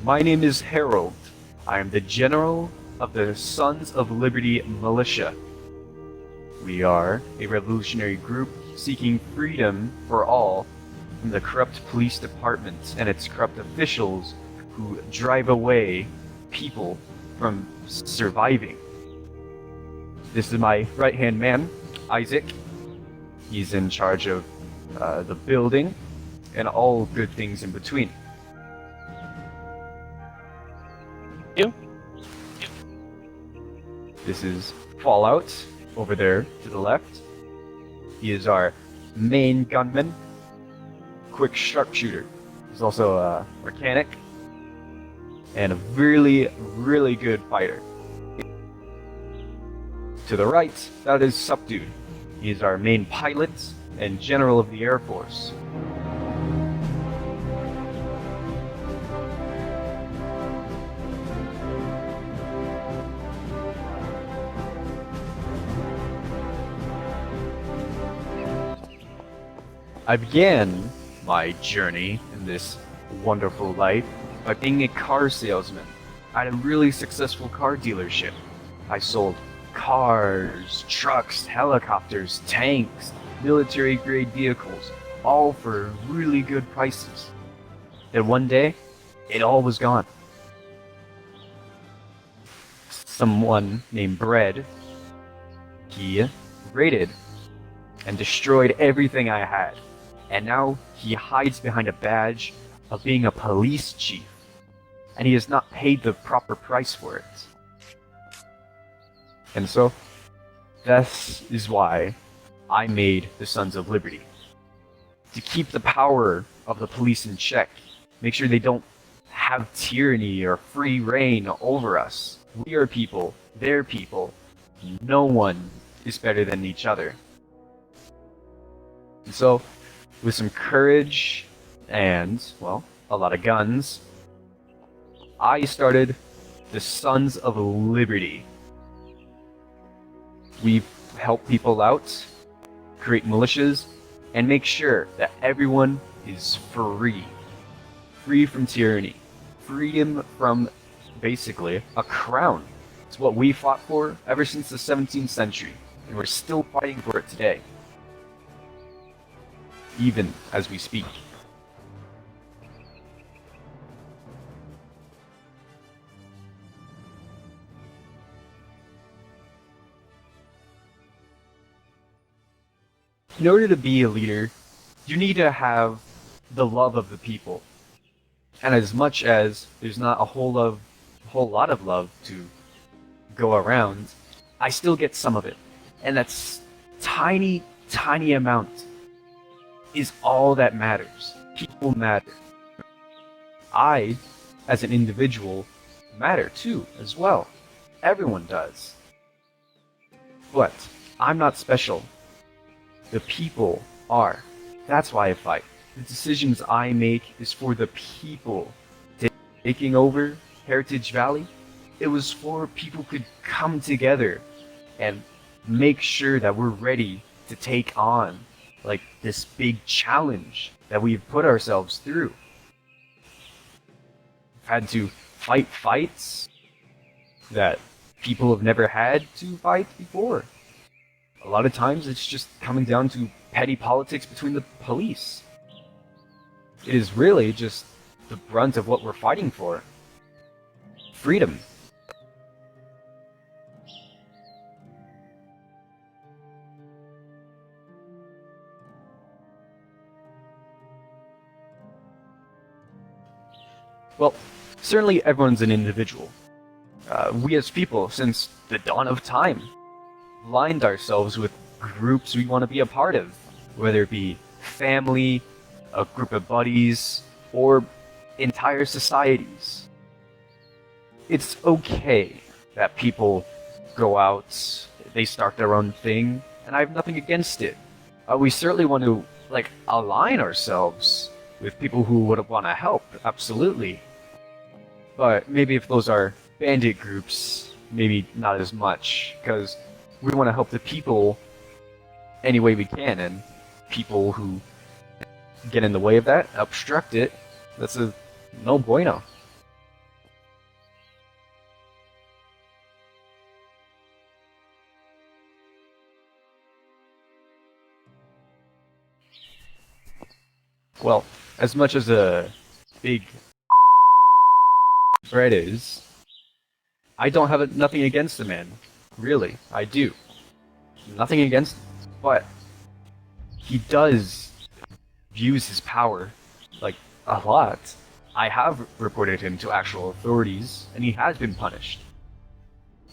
My name is Harold. I am the General of the Sons of Liberty Militia. We are a revolutionary group seeking freedom for all from the corrupt police department and its corrupt officials who drive away people from surviving. This is my right-hand man, Isaac. He's in charge of the building and all good things in between. You? This is Fallout, over there to the left. He is our main gunman, quick sharpshooter. He's also a mechanic, and a really, really good fighter. To the right, that is Supdood. He is our main pilot and general of the Air Force. I began my journey in this wonderful life by being a car salesman at a really successful car dealership. I sold cars, trucks, helicopters, tanks, military-grade vehicles, all for really good prices. Then one day, it all was gone. Someone named Bread, he raided and destroyed everything I had. And now he hides behind a badge of being a police chief, and he has not paid the proper price for it. And so, this is why I made the Sons of Liberty. To keep the power of the police in check, make sure they don't have tyranny or free reign over us. We are people, they're people. No one is better than each other. And so, with some courage and, well, a lot of guns, I started the Sons of Liberty. We help people out, create militias, and make sure that everyone is free. Free from tyranny. Freedom from, basically, a crown. It's what we fought for ever since the 17th century, and we're still fighting for it today. Even as we speak. In order to be a leader, you need to have the love of the people. And as much as there's not a whole lot of love to go around, I still get some of it. And that's tiny, tiny amount is all that matters. People matter. I, as an individual, matter too, as well. Everyone does. But I'm not special. The people are. That's why I fight. The decisions I make is for the people. Taking over Heritage Valley, it was for people could come together and make sure that we're ready to take on like this big challenge that we've put ourselves through. We've had to fight fights that people have never had to fight before. A lot of times it's just coming down to petty politics between the police. It is really just the brunt of what we're fighting for. Freedom. Well, certainly everyone's an individual. We as people, since the dawn of time, aligned ourselves with groups we want to be a part of, whether it be family, a group of buddies, or entire societies. It's okay that people go out, they start their own thing, and I have nothing against it. We certainly want to, align ourselves with people who would want to help, absolutely. But maybe if those are bandit groups, maybe not as much, because we want to help the people any way we can, and people who get in the way of that, obstruct it, that's a no bueno. Well, as much as a big threat is, I don't have nothing against the man. Really, I do. Nothing against him. But he does use his power, like, a lot. I have reported him to actual authorities, and he has been punished.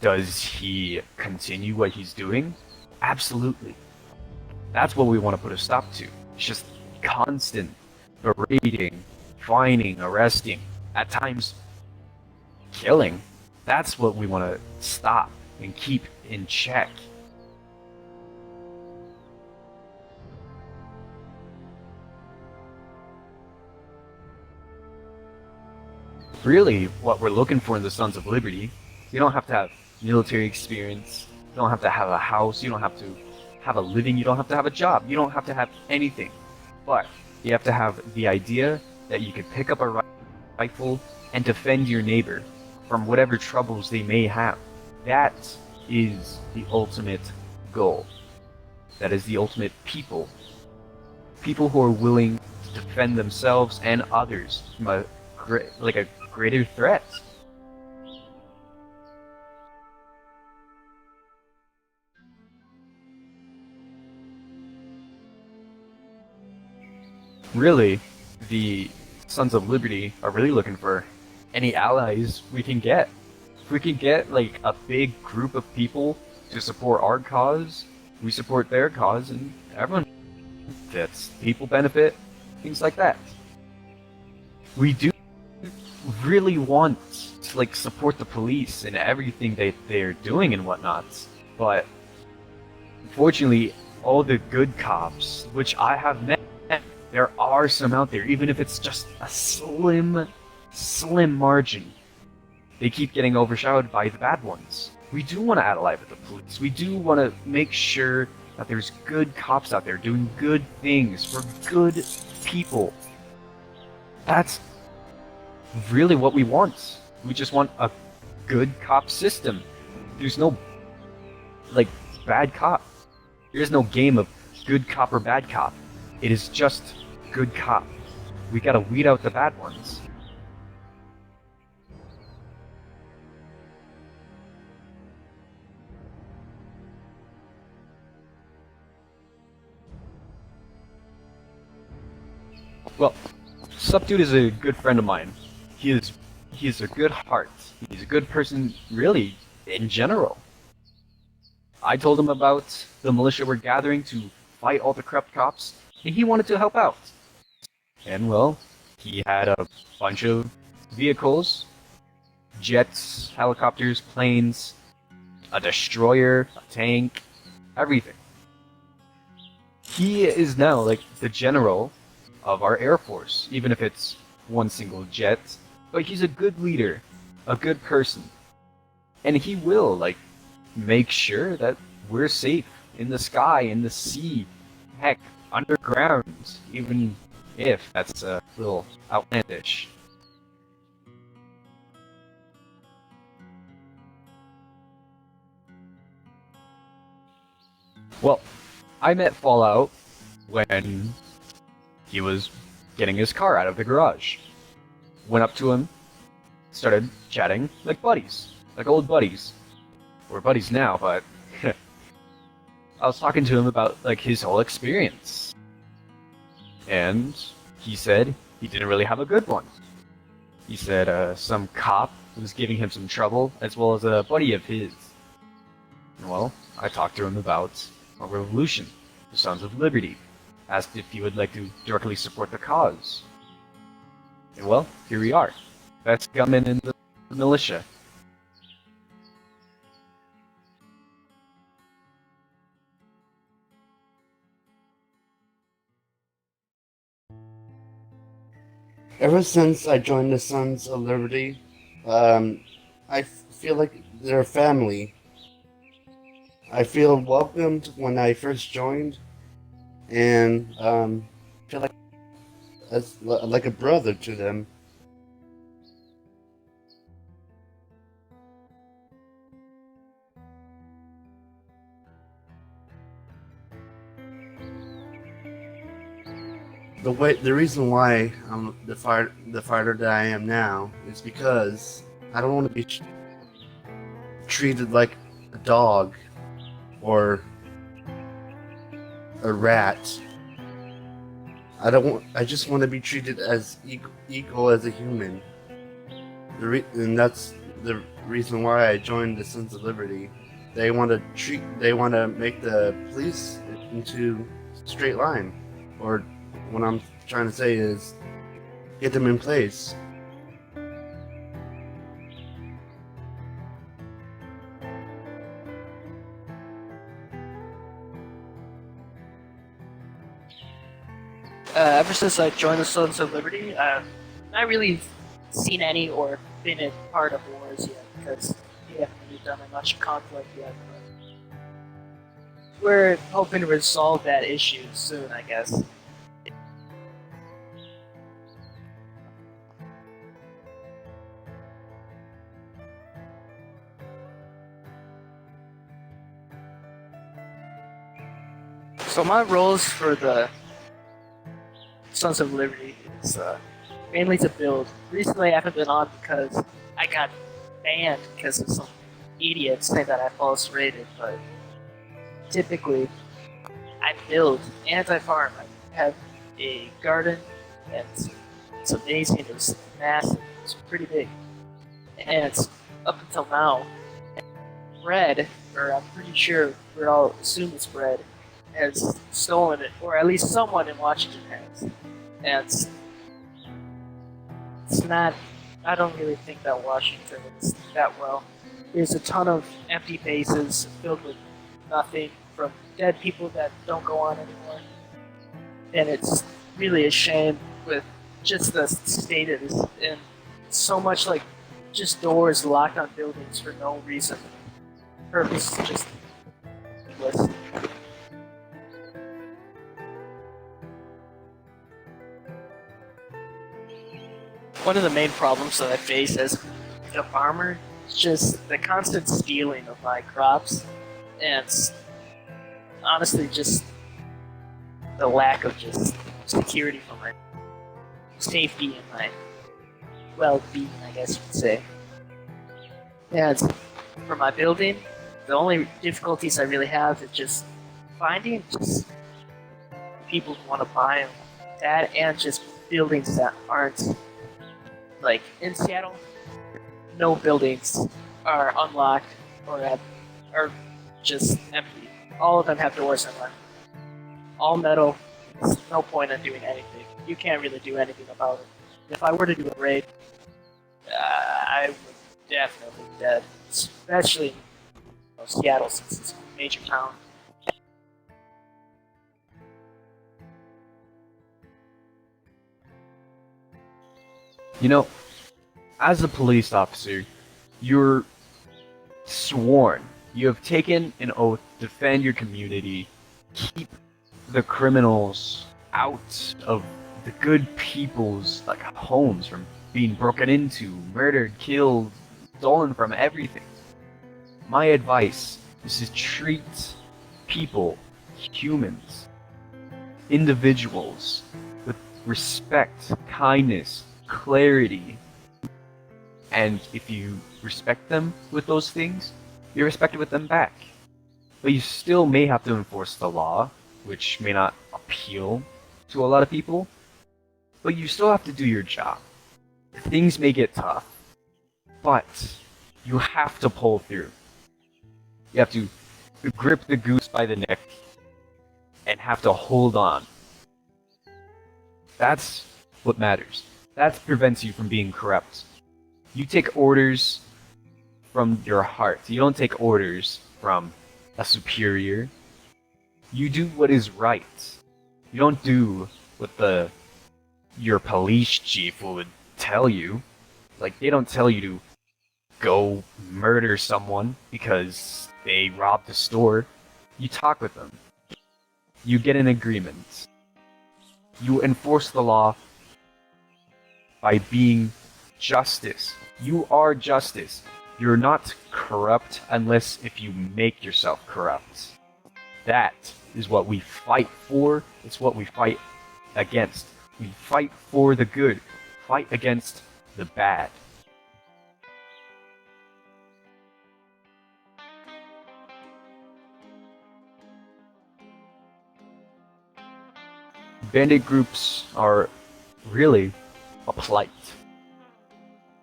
Does he continue what he's doing? Absolutely. That's what we want to put a stop to. It's just constant berating, fining, arresting, at times killing. That's what we want to stop and keep in check. Really, what we're looking for in the Sons of Liberty, you don't have to have military experience, you don't have to have a house, you don't have to have a living, you don't have to have a job, you don't have to have anything. But you have to have the idea that you can pick up a rifle and defend your neighbor from whatever troubles they may have. That is the ultimate goal. That is the ultimate people. People who are willing to defend themselves and others from a greater threat. Really, the Sons of Liberty are really looking for any allies we can get. If we can get like a big group of people to support our cause, we support their cause, and everyone benefits. People benefit, things like that. We do really want to like support the police and everything they're doing and whatnot, but unfortunately, all the good cops, which I have met, there are some out there, even if it's just a slim margin. They keep getting overshadowed by the bad ones. We do want to ally with the police. We do want to make sure that there's good cops out there doing good things for good people. That's really what we want. We just want a good cop system. There's no, like, bad cop. There is no game of good cop or bad cop. It is just good cop. We gotta weed out the bad ones. Well, Supdood is a good friend of mine. He is a good heart. He's a good person, really, in general. I told him about the militia we're gathering to fight all the corrupt cops, and he wanted to help out. And well, he had a bunch of vehicles, jets, helicopters, planes, a destroyer, a tank, everything. He is now like the general of our Air Force, even if it's one single jet. But he's a good leader, a good person. And he will, like, make sure that we're safe in the sky, in the sea, heck, underground, even if that's a little outlandish. Well, I met Fallout when he was getting his car out of the garage. Went up to him, started chatting like buddies, like old buddies. We're buddies now, but I was talking to him about like his whole experience. And he said he didn't really have a good one. He said some cop was giving him some trouble, as well as a buddy of his. Well, I talked to him about our revolution, the Sons of Liberty. Asked if he would like to directly support the cause. And well, here we are. Best gunman in the militia. Ever since I joined the Sons of Liberty, I feel like they're family. I feel welcomed when I first joined, and feel like a brother to them. the reason why I'm the fighter that I am now is because I don't want to be treated like a dog or a rat. I just want to be treated as equal as a human. And that's the reason why I joined the Sons of Liberty. They want to make the police into straight line, or what I'm trying to say is get them in place. Ever since I joined the Sons of Liberty, I've not really seen any or been a part of wars yet, because we haven't really done much conflict yet. But we're hoping to resolve that issue soon, I guess. So my roles for the Sons of Liberty is mainly to build. Recently I haven't been on because I got banned because of some idiot saying that I false rated, but typically I build anti-farm. I have a garden and it's amazing, it's massive, it's pretty big. And up until now, Red, or I'm pretty sure we're all assume it's Red, has stolen it, or at least someone in Washington has. And it's not, I don't really think that Washington is that well. There's a ton of empty bases filled with nothing from dead people that don't go on anymore. And it's really a shame with just the state it is in. So much like just doors locked on buildings for no reason. Purpose is just useless. One of the main problems that I face as a farmer is just the constant stealing of my crops, and honestly just the lack of just security for my safety and my well-being, I guess you could say. And for my building, the only difficulties I really have is just finding just people who want to buy them. That and just buildings that aren't, like in Seattle, no buildings are unlocked or are just empty. All of them have doors in them. All metal. There's no point in doing anything. You can't really do anything about it. If I were to do a raid, I would definitely be dead. Especially Seattle, since it's a major town. You know, as a police officer, you're sworn. You have taken an oath to defend your community, keep the criminals out of the good people's homes from being broken into, murdered, killed, stolen from, everything. My advice is to treat people, humans, individuals, with respect, kindness, clarity. And if you respect them with those things, you're respected with them back. But you still may have to enforce the law, which may not appeal to a lot of people, but you still have to do your job. Things may get tough, but you have to pull through. You have to grip the goose by the neck and have to hold on. That's what matters. That prevents you from being corrupt. You take orders from your heart. You don't take orders from a superior. You do what is right. You don't do what your police chief would tell you. They don't tell you to go murder someone because they robbed a store. You talk with them. You get an agreement. You enforce the law by being justice. You are justice. You're not corrupt unless if you make yourself corrupt. That is what we fight for. It's what we fight against. We fight for the good. Fight against the bad. Bandit groups are really a plight.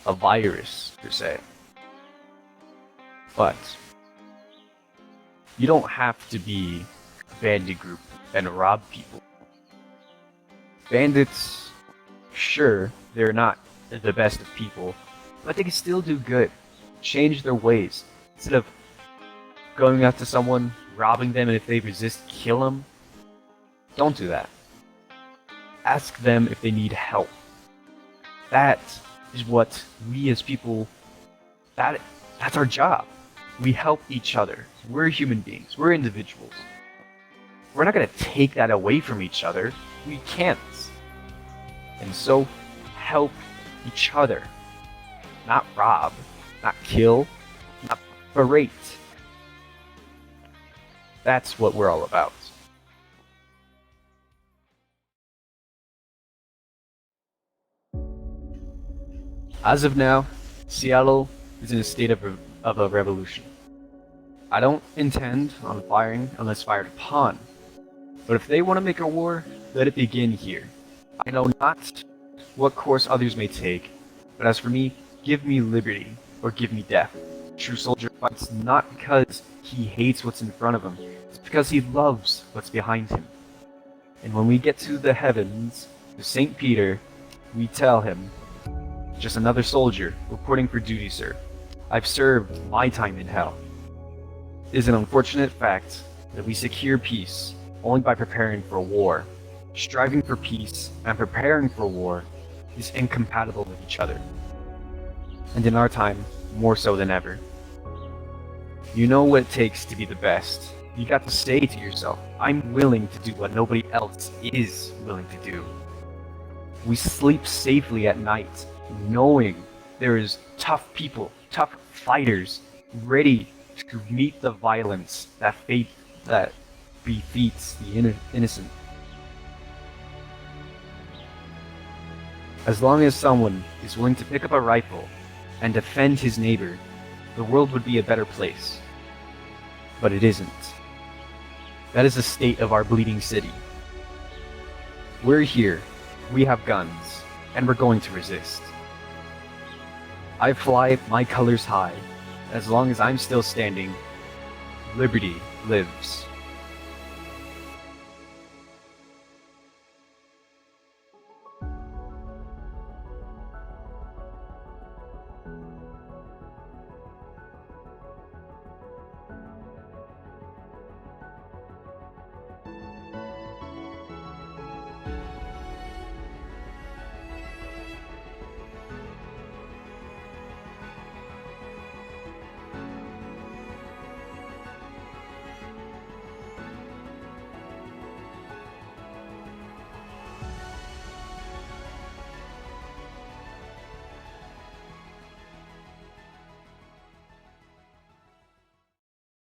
A virus, per se. But you don't have to be a bandit group and rob people. Bandits, sure, they're not the best of people, but they can still do good. Change their ways. Instead of going up to someone, robbing them, and if they resist, kill them. Don't do that. Ask them if they need help. That is what we as people, that's our job. We help each other. We're human beings. We're individuals. We're not going to take that away from each other. We can't. And so, help each other. Not rob, not kill, not berate. That's what we're all about. As of now, Seattle is in a state of a revolution. I don't intend on firing unless fired upon. But if they want to make a war, let it begin here. I know not what course others may take, but as for me, give me liberty or give me death. A true soldier fights not because he hates what's in front of him, it's because he loves what's behind him. And when we get to the heavens, to St. Peter, we tell him, just another soldier, reporting for duty, sir. I've served my time in hell. It is an unfortunate fact that we secure peace only by preparing for war. Striving for peace and preparing for war is incompatible with each other. And in our time, more so than ever. You know what it takes to be the best. You got to say to yourself, I'm willing to do what nobody else is willing to do. We sleep safely at night, knowing there is tough people, tough fighters, ready to meet the violence that befeats the innocent. As long as someone is willing to pick up a rifle and defend his neighbor, the world would be a better place. But it isn't. That is the state of our bleeding city. We're here, we have guns, and we're going to resist. I fly my colors high. As long as I'm still standing, liberty lives.